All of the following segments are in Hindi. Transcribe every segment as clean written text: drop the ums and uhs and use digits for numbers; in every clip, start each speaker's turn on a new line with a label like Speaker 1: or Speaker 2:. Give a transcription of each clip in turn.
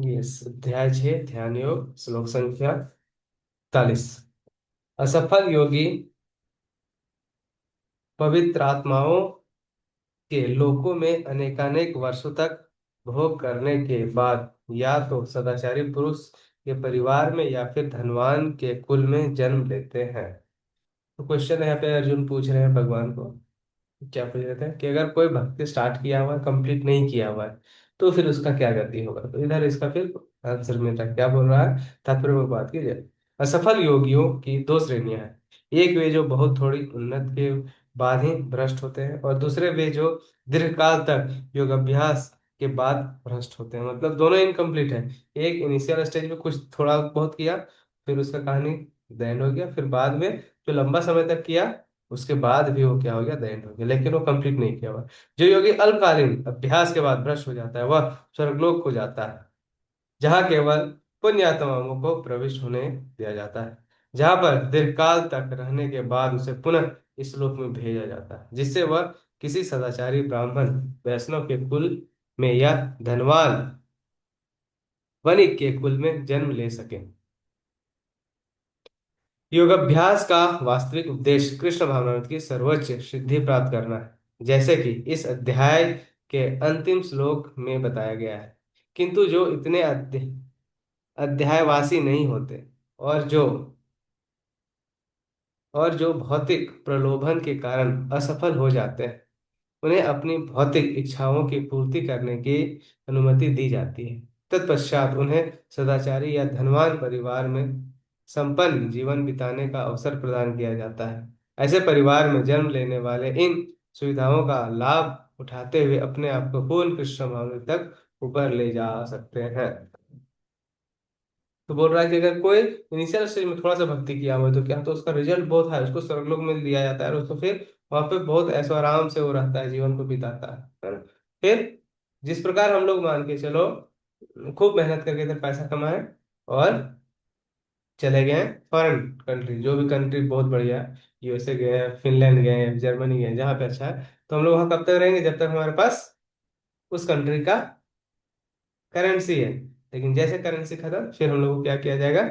Speaker 1: ये अध्याय 6, ध्यान योग, श्लोक संख्या 41। असफल योगी पवित्र आत्माओं के लोकों में अनेकानेक वर्षों तक भोग करने के बाद या तो सदाचारी पुरुष के परिवार में या फिर धनवान के कुल में जन्म लेते हैं। तो क्वेश्चन यहाँ पे अर्जुन पूछ रहे हैं भगवान को, क्या पूछ रहे थे कि अगर कोई भक्ति स्टार्ट किया हुआ है, कंप्लीट नहीं किया हुआ है, तो फिर उसका क्या गति होगा। तो इधर इसका फिर आंसर मिल रहा है, क्या बोल रहा है, तात्पर्य में बात की जाए। असफल योगियों की दो श्रेणियां हैं। एक वे जो बहुत थोड़ी उन्नत के बाद ही भ्रष्ट होते हैं, और दूसरे वे जो दीर्घकाल तक योग अभ्यास के बाद भ्रष्ट होते हैं। मतलब दोनों इनकम्प्लीट है। एक इनिशियल स्टेज में कुछ थोड़ा बहुत किया, फिर उसका कहानी एंड हो गया, फिर बाद में जो लंबा समय तक किया उसके बाद भी वो क्या हो गया, दैंड हो गया, लेकिन वो कंप्लीट नहीं किया हुआ। जो योगी अल्पकालीन अभ्यास के बाद भ्रष्ट हो जाता है वह स्वर्गलोक को जाता है, जहाँ केवल पुण्यात्माओं को प्रविष्ट होने दिया जाता है, जहाँ पर दीर्घकाल तक रहने के बाद उसे पुनः इस लोक में भेजा जाता है, जिससे वह किसी सदाचारी ब्राह्मण वैष्णव के कुल में या धनवान वणिक के कुल में जन्म ले सके। योगाभ्यास का वास्तविक उद्देश्य कृष्ण भावनामृत की सर्वोच्च सिद्धि प्राप्त करना है, जैसे कि इस अध्याय के अंतिम श्लोक में बताया गया है। किंतु जो इतने अध्यायवासी नहीं होते और जो भौतिक प्रलोभन के कारण असफल हो जाते हैं, उन्हें अपनी भौतिक इच्छाओं की पूर्ति करने की अनुमति दी जाती है। तत्पश्चात उन्हें सदाचारी या धनवान परिवार में संपन्न जीवन बिताने का अवसर प्रदान किया जाता है। ऐसे परिवार में जन्म लेने वाले इन सुविधाओं का लाभ उठाते हुए अपने आप को पूर्ण कृष्ण भावना तक ऊपर ले जा सकते हैं। तो बोल रहा है कि अगर कोई इनिशियल स्टेज में थोड़ा सा भक्ति किया हुआ है तो क्या, तो उसका रिजल्ट बहुत है, उसको स्वर्गलोक में दिया जाता है, और उसको फिर वहां पे बहुत ऐशो आराम से वो रहता है, जीवन को बिताता है ना। फिर जिस प्रकार हम लोग मान के चलो, खूब मेहनत करके इधर पैसा कमाए और चले गए फॉरेन कंट्री, जो भी कंट्री बहुत बढ़िया है, यूएसए गए, फिनलैंड गए, जर्मनी गए, जहाँ पे अच्छा है, तो हम लोग वहाँ कब तक रहेंगे, जब तक हमारे पास उस कंट्री का करेंसी है। लेकिन जैसे करेंसी खत्म, फिर हम लोग को क्या किया जाएगा,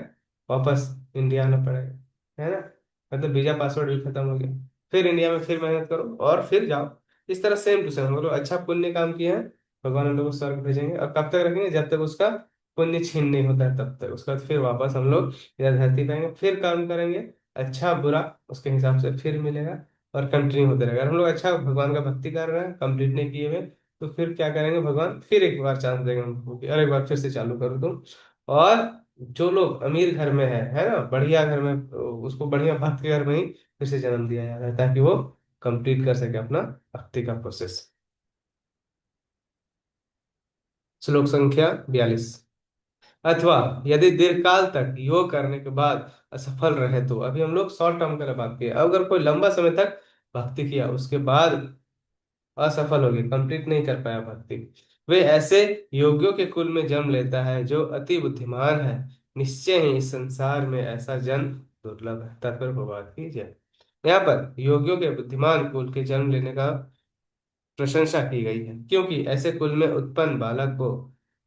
Speaker 1: वापस इंडिया आना पड़ेगा, है ना। मतलब वीजा पासवर्ड भी खत्म हो गया, फिर इंडिया में फिर मेहनत करो और फिर जाओ। इस तरह सेम टू सेम हम लोग अच्छा पुण्य काम किए हैं, भगवान हम लोग को स्वर्ग भेजेंगे, और कब तक रखेंगे, जब तक उसका पुण्य छीन नहीं होता है तब तक। उसके बाद फिर वापस हम लोग इधर धरती पे आएंगे, फिर काम करेंगे, अच्छा बुरा उसके हिसाब से फिर मिलेगा, और कंटिन्यू होते रहेगा। अगर हम लोग अच्छा भगवान का भक्ति कर रहे हैं, कंप्लीट नहीं किए हुए, तो फिर क्या करेंगे, भगवान फिर एक बार चांस देंगे हमको कि अरे एक बार फिर से चालू करो तुम। और जो लोग अमीर घर में है ना, बढ़िया घर में, उसको बढ़िया भक्त के घर में ही फिर से जन्म दिया जाता है, ताकि वो कंप्लीट कर सके अपना भक्ति का प्रोसेस। श्लोक संख्या 42। अथवा यदि दीर्घकाल तक योग करने के बाद असफल रहे, तो अभी हम लोग शॉर्ट टर्म का बात किए, अगर कोई लंबा समय तक भक्ति किया उसके बाद असफल हो गए, कंप्लीट नहीं कर पाया भक्ति, वे ऐसे योगियों के कुल में जन्म लेता है जो अति बुद्धिमान है। निश्चय ही इस संसार में ऐसा जन्म दुर्लभ है। तात्पर्य को बात कीजिए। यहाँ पर योगियों के बुद्धिमान कुल के जन्म लेने का प्रशंसा की गई है, क्योंकि ऐसे कुल में उत्पन्न बालक को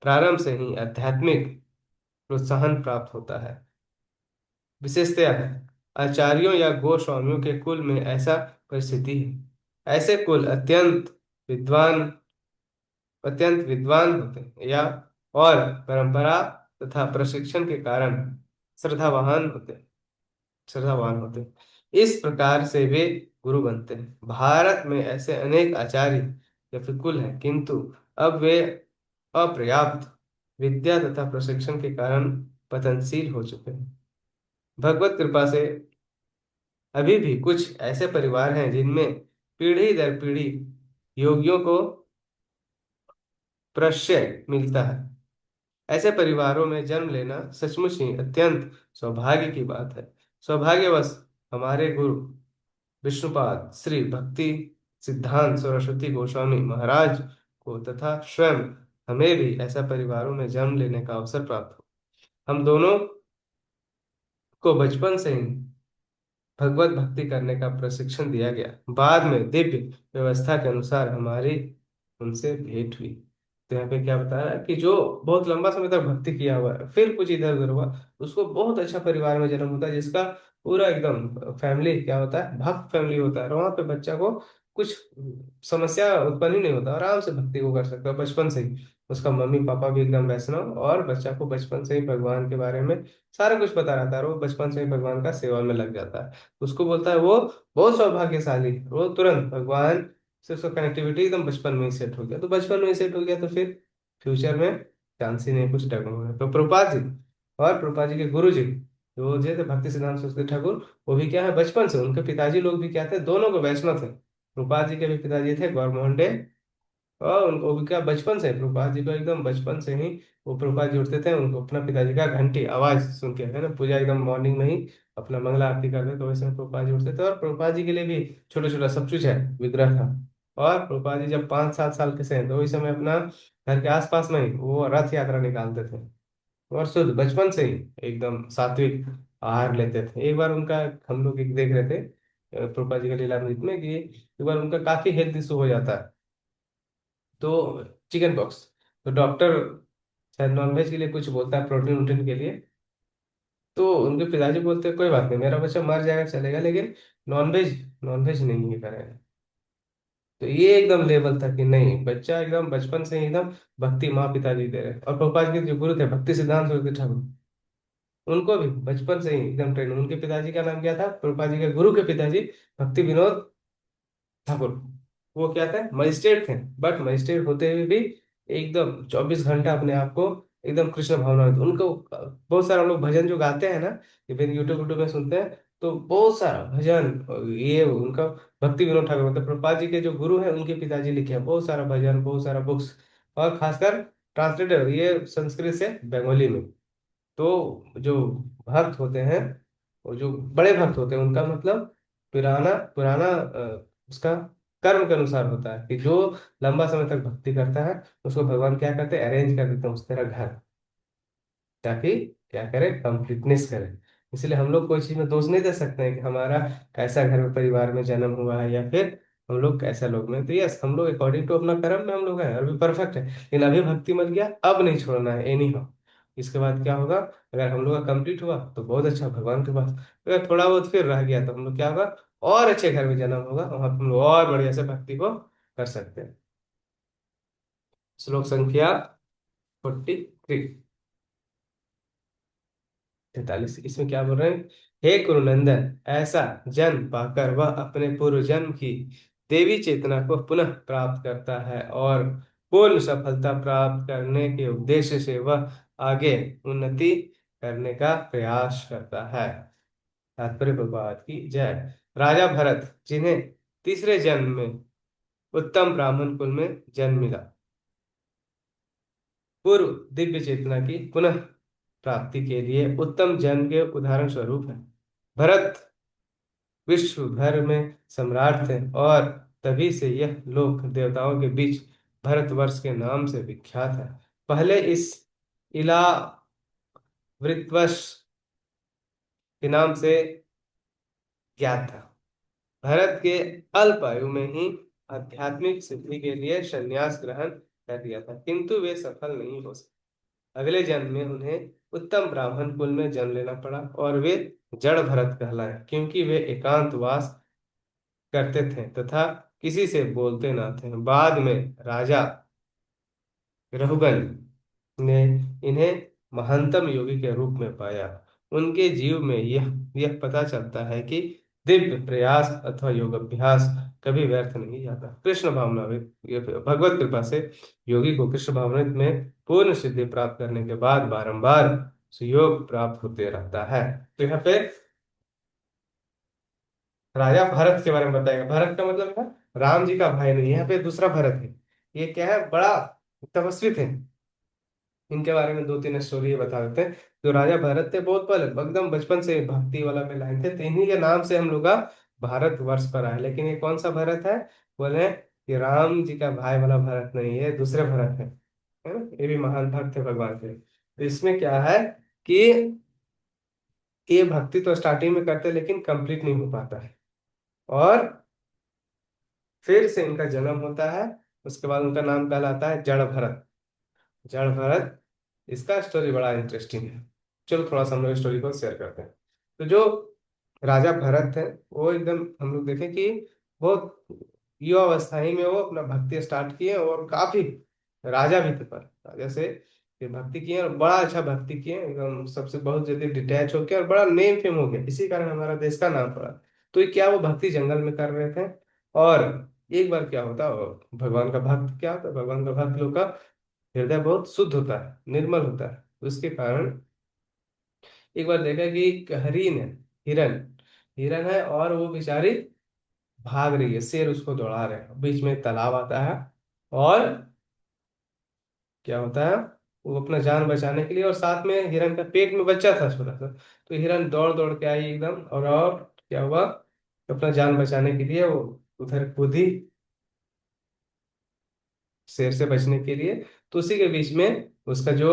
Speaker 1: प्रारंभ से ही आध्यात्मिक प्रोत्साहन प्राप्त होता है। विशेषतया है आचार्यों या गोस्वामियों के कुल में ऐसा परिस्थिति है। ऐसे कुल अत्यंत विद्वान होते हैं, या और परंपरा तथा प्रशिक्षण के कारण श्रद्धावान होते हैं श्रद्धावान होते हैं। इस प्रकार से वे गुरु बनते हैं। भारत में ऐसे अनेक आचार्य या फिर कुल हैं, किंतु अब वे अपर्याप्त विद्या तथा प्रशिक्षण के कारण पतनशील हो चुके हैं। भगवत कृपा से अभी भी कुछ ऐसे परिवार हैं जिनमें पीढ़ी दर पीढ़ी योगियों को प्रश्रय मिलता है। ऐसे परिवारों में जन्म लेना सचमुच ही अत्यंत सौभाग्य की बात है। सौभाग्यवश हमारे गुरु विष्णुपाद श्री भक्ति सिद्धांत सरस्वती गोस्वामी महाराज को तथा स्वयं हमें भी ऐसा परिवारों में जन्म लेने का अवसर प्राप्त हो। हम दोनों को बचपन से ही भगवत भक्ति करने का प्रशिक्षण दिया गया। बाद में दिव्य व्यवस्था के अनुसार हमारी उनसे भेंट हुई। तो यहाँ पे क्या बता रहा है कि जो बहुत लंबा समय तक भक्ति किया हुआ है, फिर कुछ इधर उधर हुआ, उसको बहुत अच्छा परिवार में जन्म होता है, जिसका पूरा एकदम फैमिली क्या होता है, भक्त फैमिली होता है। और वहाँ पे बच्चा को कुछ समस्या उत्पन्न ही नहीं होता, आराम से भक्ति को कर सकता है बचपन से ही। उसका मम्मी पापा भी एकदम वैष्णव, और बच्चा को बचपन से ही भगवान के बारे में सारा कुछ पता रहता है, और वो बचपन से ही भगवान का सेवा में लग जाता है। उसको बोलता है वो बहुत सौभाग्यशाली, वो तुरंत भगवान से उसका कनेक्टिविटी एकदम बचपन में ही सेट हो गया। तो बचपन में ही सेट हो गया तो फिर फ्यूचर में चांस ही नहीं कुछ डगमग है। तो प्रभुपाद जी और प्रभुपाद जी के गुरु जी, जो जो थे भक्ति सिद्धांत सरस्वती ठाकुर, वो भी क्या है बचपन से, उनके पिताजी लोग भी क्या थे, दोनों को वैष्णव थे। प्रभुपाद जी के भी पिताजी थे गौरमोहन डे, और उनको भी क्या बचपन से, प्रभुपाद जी को एकदम बचपन से ही वो प्रभुपाद जी उठते थे, उनको अपना पिताजी का घंटी आवाज सुन के, है ना, पूजा एकदम मॉर्निंग में ही अपना मंगला आरती करते, तो वैसे में प्रभुपाद जी उठते थे। और प्रभुपाद जी के लिए भी छोटा छोटा सब कुछ है, विग्रह था। और प्रभुपाद जी जब 5-7 साल के से, तो उस समय अपना घर के आसपास में ही वो रथ यात्रा निकालते थे, और शुद्ध बचपन से ही एकदम सात्विक आहार लेते थे। एक बार उनका हम लोग एक देख रहे थे प्रभुपाद जी के लीलामृत में कि एक बार उनका काफी हेल्थ इशू हो जाता है, तो चिकन पॉक्स, तो डॉक्टर शायद नॉनवेज के लिए कुछ बोलता है, प्रोटीन वोटीन के लिए। तो उनके पिताजी बोलते हैं कोई बात नहीं, मेरा बच्चा मर जाएगा चलेगा, लेकिन नॉनवेज नॉनवेज नहीं है करेगा। तो ये एकदम लेवल था कि नहीं, बच्चा एकदम बचपन से ही एकदम भक्ति माँ पिताजी दे रहे हैं। और प्रभुपाद के जो गुरु थे भक्ति सिद्धांत सरस्वती ठाकुर, उनको भी बचपन से ही एकदम ट्रेन, उनके पिताजी का नाम क्या था, प्रभुपाद जी के गुरु के पिताजी भक्ति विनोद ठाकुर। वो क्या थे, मजिस्ट्रेट थे, बट मजिस्ट्रेट होते हुए भी एकदम 24 घंटा अपने आप को एकदम कृष्ण भावना में, उनको बहुत सारा लोग भजन जो गाते हैं ना, ये फिर यूट्यूब यूट्यूब में सुनते हैं, तो बहुत सारा भजन, ये उनका भक्ति विनोद ठाकुर मतलब प्रभुपाद जी के जो गुरु हैं उनके पिताजी लिखे हैं बहुत सारा भजन, बहुत सारा बुक्स, और खासकर ट्रांसलेटर ये संस्कृत से बंगाली में। तो जो भक्त होते हैं, वो जो बड़े भक्त होते हैं, उनका मतलब पुराना पुराना उसका कर्म के अनुसार होता है कि जो लंबा समय तक भक्ति करता है, उसको भगवान क्या करते हैं, अरेंज कर देते हैं उस तरह घर, ताकि क्या करे, कंप्लीटनेस करे। इसलिए हम लोग कोई चीज में दोष नहीं दे सकते हैं कि हमारा कैसा घर में परिवार में जन्म हुआ है, या फिर हम लोग कैसा लोग में, तो यस हम लोग अकॉर्डिंग टू अपना कर्म में हम लोग हैं, अभी परफेक्ट है, लेकिन अभी भक्ति मत गया, अब नहीं छोड़ना है एनी हाउ। इसके बाद क्या होगा, अगर हम लोग का कंप्लीट हुआ तो बहुत अच्छा भगवान के पास, अगर थोड़ा बहुत फिर रह गया तो हम लोग क्या होगा, और अच्छे घर में जन्म होगा, वहां पर हम लोग और बढ़िया से भक्ति को कर सकते हैं। श्लोक संख्या 43, 43, इसमें क्या बोल रहे हैं, हे कुरुनंदन, ऐसा जन्म पाकर वह अपने पूर्व जन्म की देवी चेतना को पुनः प्राप्त करता है, और पूर्ण सफलता प्राप्त करने के उद्देश्य से वह आगे उन्नति करने का प्रयास करता है। तात्पर्य भगवत की जय। राजा भरत, जिन्हें तीसरे जन्म में उत्तम ब्राह्मण कुल में जन्म मिला, पूर्व दिव्य चेतना की पुनः प्राप्ति के लिए उत्तम जन्म के उदाहरण स्वरूप है। भरत विश्व भर में सम्राट थे, और तभी से यह लोक देवताओं के बीच भरतवर्ष के नाम से विख्यात है। पहले इस इलावृतवश के नाम से ज्ञात था। भरत के अल्प आयु में ही आध्यात्मिक सिद्धि के लिए संन्यास ग्रहण कर लिया था, किंतु वे सफल नहीं हो सके। अगले जन्म में उन्हें उत्तम ब्राह्मण कुल में जन्म लेना पड़ा, और वे जड़ भरत कहलाए, क्योंकि वे एकांतवास करते थे तथा किसी से बोलते न थे। बाद में राजा रहुगन ने इन्हें महानतम योगी के रूप में पाया। उनके जीव में यह पता चलता है कि दिव्य प्रयास अथवा योग अभ्यास कभी व्यर्थ नहीं जाता। कृष्ण भावनामृत, ये भगवत कृपा से योगी को कृष्ण भावनामृत में पूर्ण सिद्धि प्राप्त करने के बाद बारंबार सुयोग प्राप्त होते रहता है। तो यहाँ पे राजा भरत के बारे में बताएगा। भरत का मतलब है राम जी का भाई नहीं, यहाँ पे दूसरा भरत है। ये क्या है, बड़ा तपस्वी थे। इनके बारे में 2-3 स्टोरी बता देते हैं। जो राजा भरत थे बहुत पहले एकदम बचपन से भक्ति वाला में लाइन थे, तो इन्हीं के नाम से हम लोग का भारत वर्ष पर आए। लेकिन ये कौन सा भरत है, बोले कि राम जी का भाई वाला भरत नहीं है, दूसरे भरत है ना। ये भी महान भक्त थे भगवान के। तो इसमें क्या है कि ये भक्ति तो स्टार्टिंग में करते लेकिन कंप्लीट नहीं हो पाता है, और फिर से इनका जन्म होता है। उसके बाद उनका नाम कहलाता है जड़ भरत। जड़ भरत, इसका स्टोरी बड़ा इंटरेस्टिंग है। चलो थोड़ा सा हम लोग स्टोरी को शेयर करते हैं। तो जो राजा भरत थे, वो एकदम हम लोग देखें कि बहुत युवा अवस्था ही में वो अपना भक्ति स्टार्ट किए, और काफी राजा भी थे, पर राजा से फिर भक्ति किए और बड़ा अच्छा भक्ति किए, एकदम सबसे बहुत जल्दी डिटैच हो गया और बड़ा नेम फेम हो गया, इसी कारण हमारा देश का नाम पड़ा। तो ये क्या वो भक्ति जंगल में कर रहे थे, और एक बार क्या होता है, भगवान का भक्त क्या होता है, भगवान का भक्त लोग का हृदय बहुत शुद्ध होता है, निर्मल होता है, उसके कारण एक बार देखा कि एक हरिण है, हिरन, हिरन है, और वो बेचारी भाग रही है, शेर उसको दौड़ा रहे हैं, बीच में एक तालाब आता है, और क्या होता है, वो अपना जान बचाने के लिए, और साथ में हिरन का पेट में बच्चा था छोटा सा, तो हिरन दौड़ दौड़ के आई एकदम, और क्या हुआ, अपना जान बचाने के लिए वो उधर कूदी शेर से बचने के लिए। तो उसी के बीच में उसका जो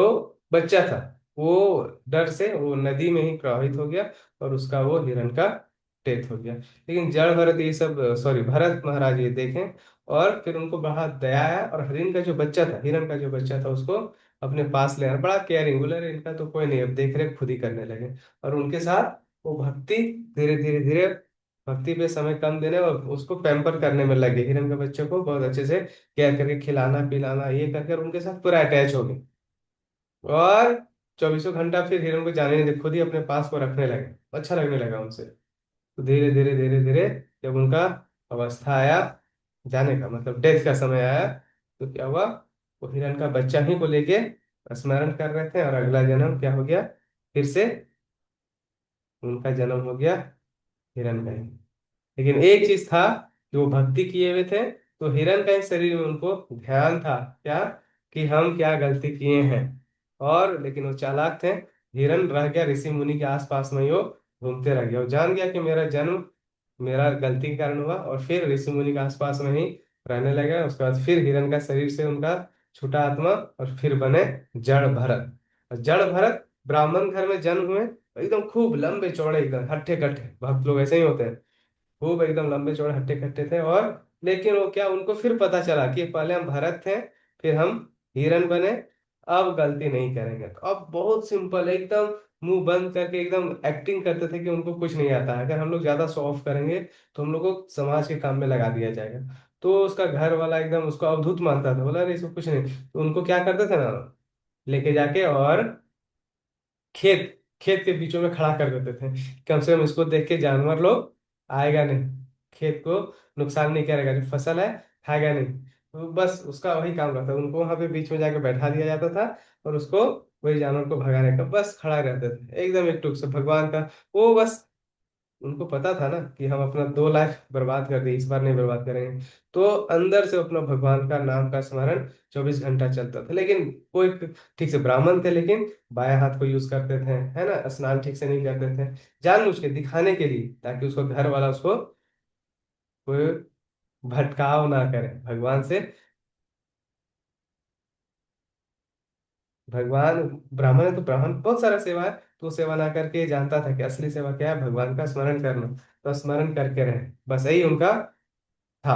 Speaker 1: बच्चा था, वो डर से वो नदी में ही प्रवाहित हो गया, और उसका वो हिरण का डेथ हो गया। लेकिन जड़ भरत ये सब, सॉरी भरत महाराज ये देखें, और फिर उनको बड़ा दया आया, और हरिण का जो बच्चा था, हिरण का जो बच्चा था, उसको अपने पास ले आया, बड़ा केयरिंग, बोले अरे इनका तो कोई नहीं, अब देख रेख खुद ही करने लगे। और उनके साथ वो भक्ति धीरे धीरे धीरे, भक्ति पे समय कम देने और उसको पैम्पर करने में लगे, हिरण के बच्चे को बहुत अच्छे से केयर करके खिलाना पिलाना ये करके, और उनके साथ पूरा अटैच हो गए, और चौबीसों घंटा फिर हिरण को जाने नहीं दे, खुद ही अपने पास को रखने लगे, अच्छा लगने लगा उनसे। तो धीरे धीरे धीरे धीरे जब उनका अवस्था आया जाने का, मतलब डेथ का समय आया, तो क्या हुआ, वो हिरण का बच्चा ही को लेके स्मरण कर रहे थे, और अगला जन्म क्या हो गया, फिर से उनका जन्म हो गया हिरण का ही। लेकिन एक चीज था कि वो भक्ति किए हुए थे, तो हिरण का ही शरीर में उनको ध्यान था, क्या, कि हम क्या गलती किए हैं। और लेकिन वो चालाक थे, हिरण रह गया ऋषि मुनि के आसपास में ही, वो घूमते रह गया, वो जान गया कि मेरा जन्म मेरा गलती के कारण हुआ, और फिर ऋषि मुनि के आसपास में ही रहने लगा। उसके बाद फिर हिरण का शरीर से उनका छूटा आत्मा, और फिर बने जड़ भरत। और जड़ भरत ब्राह्मण घर में जन्म हुए, एकदम खूब लंबे चौड़े, एकदम हट्टे कट्टे, भक्त लोग ऐसे ही होते हैं, खूब एकदम लंबे चौड़े हट्टे कट्टे थे। और लेकिन वो क्या, उनको फिर पता चला कि पहले हम भरत थे, फिर हम हिरन बने, अब गलती नहीं करेंगे। तो अब बहुत सिंपल एकदम मुंह बंद करके एकदम एक्टिंग करते थे कि उनको कुछ नहीं आता है, अगर हम लोग ज्यादा शो ऑफ करेंगे तो हम लोग को समाज के काम में लगा दिया जाएगा। तो उसका घर वाला एकदम उसको अवधूत मानता था, बोला अरे इसको कुछ नहीं। तो उनको क्या करते थे ना, लेके जाके और खेत खेत के बीचों में खड़ा कर देते थे, कम से कम इसको देख के जानवर लोग आएगा नहीं, खेत को नुकसान नहीं करेगा, जो फसल है खाएगा नहीं। तो बस उसका वही काम रहता था, उनको वहां पे बीच में जाके बैठा दिया जाता था, और उसको वही जानवर को भगाने का बस खड़ा रहते थे, एकदम एक टुक से भगवान का वो बस। उनको पता था ना कि हम अपना 2 लाख बर्बाद कर दिए, इस बार नहीं बर्बाद करेंगे। तो अंदर से अपना भगवान का नाम का स्मरण 24 घंटा चलता था। लेकिन वो एक ठीक से ब्राह्मण थे, लेकिन बाएं हाथ को यूज करते थे, है ना, स्नान ठीक से नहीं करते थे, जानबूझ के दिखाने के लिए, ताकि उसको घर वाला उसको कोई भटकाव ना करे भगवान से। भगवान ब्राह्मण है तो ब्राह्मण बहुत सारा सेवा है, तो वो सेवा ना करके जानता था कि असली सेवा क्या है, भगवान का स्मरण करना। तो स्मरण करके रहे, बस यही उनका था।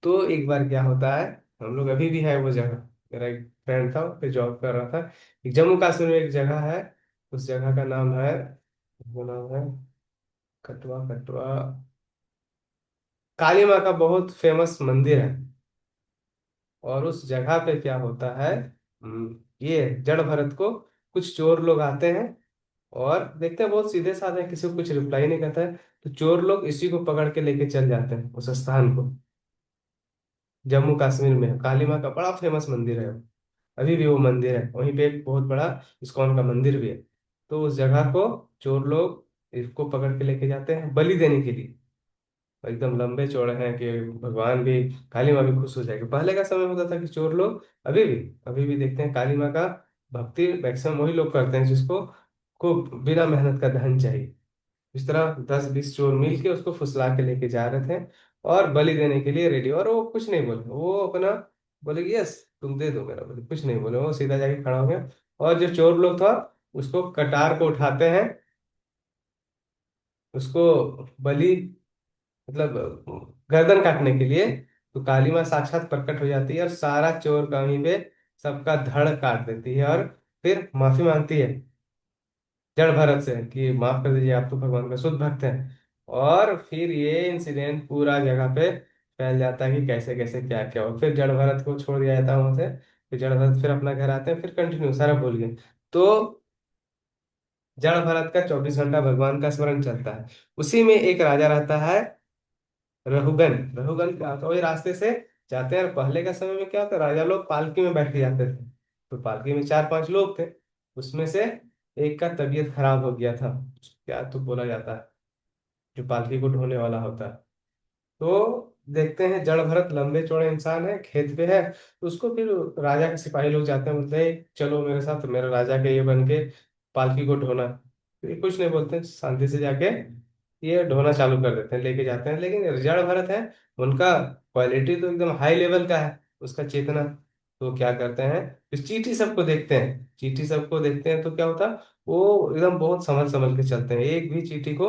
Speaker 1: तो एक बार क्या होता है, हम लोग अभी भी है वो जगह, मेरा एक फ्रेंड था वहाँ पे जॉब कर रहा था, एक जम्मू कश्मीर में एक जगह है, उस जगह का नाम है, वो नाम है कटवा कटवा, काली माँ का बहुत फेमस मंदिर है। और उस जगह पे क्या होता है, ये जड़ भरत को कुछ चोर लोग आते हैं, और देखते हैं बहुत सीधे साधे हैं, किसी को कुछ रिप्लाई नहीं करता है। तो चोर लोग इसी को पकड़ के लेके चल जाते हैं उस स्थान को, जम्मू कश्मीर में है, काली माँ का बड़ा फेमस मंदिर है। अभी भी वो मंदिर है, वहीं पे एक बहुत बड़ा इस्कॉन का मंदिर भी है। तो उस जगह को चोर लोग इसको पकड़ के लेके जाते हैं बलि देने के लिए, एकदम लंबे चौड़े हैं कि भगवान भी, काली माँ भी खुश हो जाएगी। पहले का समय होता था कि चोर लोग, अभी भी देखते हैं काली माँ का भक्ति मैक्सिमम वही लोग करते हैं जिसको को बिना मेहनत का धन चाहिए। इस तरह 10-20 चोर मिल के उसको फुसला के लेके जा रहे थे, और बलि देने के लिए रेडी, और वो कुछ नहीं बोले, वो अपना बोले कि यस तुम दे दो मेरा बलि, कुछ नहीं बोले, वो सीधा जाके खड़ा हो गया। और जो चोर लोग था, उसको कटार को उठाते हैं, उसको बलि, मतलब गर्दन काटने के लिए। तो काली माँ साक्षात प्रकट हो जाती है, और सारा चोर का वहीं पे सबका धड़ काट देती है और फिर माफी मांगती है जड़ भरत से कि माफ कर दीजिए, आप तो भगवान का शुद्ध भक्त हैं। और फिर ये इंसिडेंट पूरा जगह पे फैल जाता है कि कैसे कैसे क्या क्या हो, फिर जड़ भरत को छोड़ दिया जाता है वहां से। फिर जड़ भरत फिर अपना घर आते हैं, फिर कंटिन्यू सारा भूल गए। तो जड़ भरत का 24 घंटा भगवान का स्मरण चलता है। उसी में एक राजा रहता है, रहुगन। रहुगन क्या होता है, वही रास्ते से जाते हैं। और पहले का समय में क्या होता है, राजा लोग पालकी में बैठ के जाते थे। तो पालकी में 4-5 लोग थे, उसमें से एक का तबीयत खराब हो गया था। क्या तो बोला जाता है, जो पालकी को ढोने वाला होता है। तो देखते हैं जड़ भरत लंबे चौड़े इंसान है, खेत पे है। तो उसको फिर राजा के सिपाही लोग जाते हैं, बोलते हैं चलो मेरे साथ, तो मेरे राजा के ये बन के पालकी को ढोना। तो ये कुछ नहीं बोलते हैं, शांति से जाके ये ढोना चालू कर देते हैं, लेके जाते हैं। लेकिन जड़ भरत है, उनका क्वालिटी तो एकदम हाई लेवल का है, उसका चेतना। तो क्या करते हैं, फिर चींटी सबको देखते हैं, चींटी सबको देखते हैं तो क्या होता है, वो एकदम बहुत संभल संभल के चलते हैं, एक भी चींटी को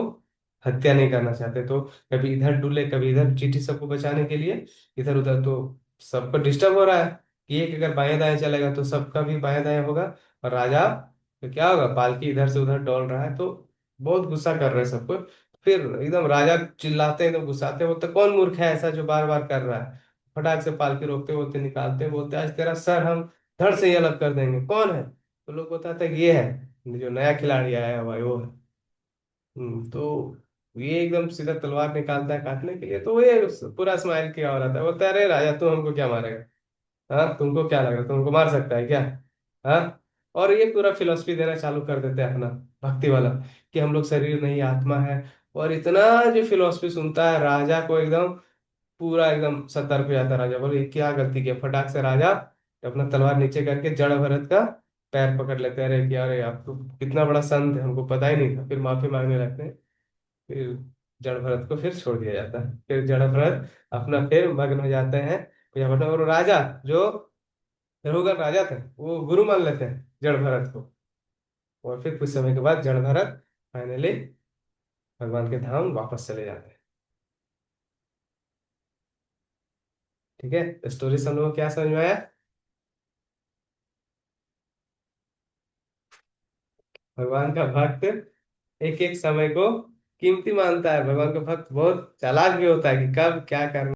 Speaker 1: हत्या नहीं करना चाहते। तो कभी इधर डुले कभी इधर, चींटी सबको बचाने के लिए इधर उधर। तो सबको डिस्टर्ब हो रहा है कि एक अगर बाएं दाएं चलेगा तो सबका भी बाएं दाएं होगा। और राजा तो क्या होगा, पालकी इधर से उधर डोल रहा है। तो बहुत गुस्सा कर रहे हैं सबको। फिर एकदम राजा चिल्लाते हैं, एकदम गुस्साते हैं, बोलते कौन मूर्ख है ऐसा जो बार बार कर रहा है। फटाक से पालकी रोकते बोलते निकालते, बोलते आज तेरा सर हम धड़ से ही अलग कर देंगे। कौन है, तो लोग बताते हैं कि ये है जो नया खिलाड़ी आया हुआ है वो है। तो ये एकदम सीधा तलवार निकालता है काटने के लिए। तो ये पूरा स्माइल किया हो रहता है, बोलता है अरे राजा तू हमको क्या मारेगा, हाँ तुमको क्या लग रहा है, तुमको मार सकता है क्या, हाँ। और ये पूरा फिलोसफी देना चालू कर देते हैं अपना, भक्ति वाला, कि हम लोग शरीर नहीं आत्मा है। और इतना जो फिलोसफी सुनता है राजा को एकदम पूरा एकदम सतर्क हो जाता है। राजा बोले ये क्या गलती किया, फटाक से राजा अपना तलवार नीचे करके जड़ भरत का पैर पकड़ लेते हैं। अरे क्या, अरे आप तो कितना बड़ा संत है, हमको पता ही नहीं था। फिर माफी मांगने लगते हैं। फिर जड़ भरत को फिर छोड़ दिया जाता है। फिर जड़ भरत अपना फिर मग्न हो जाते हैं पूजा पाठ में। और राजा जो रघुगर राजा थे वो गुरु मान लेते हैं जड़ भरत को। और फिर कुछ समय के बाद जड़ भरत फाइनली भगवान के धाम वापस चले जाते हैं। ठीक है, स्टोरी सब लोगों को क्या समझ में आया। भगवान का भक्त एक एक समय को कीमती मानता है, भगवान का भक्त बहुत चालाक भी होता है कि कब क्या करना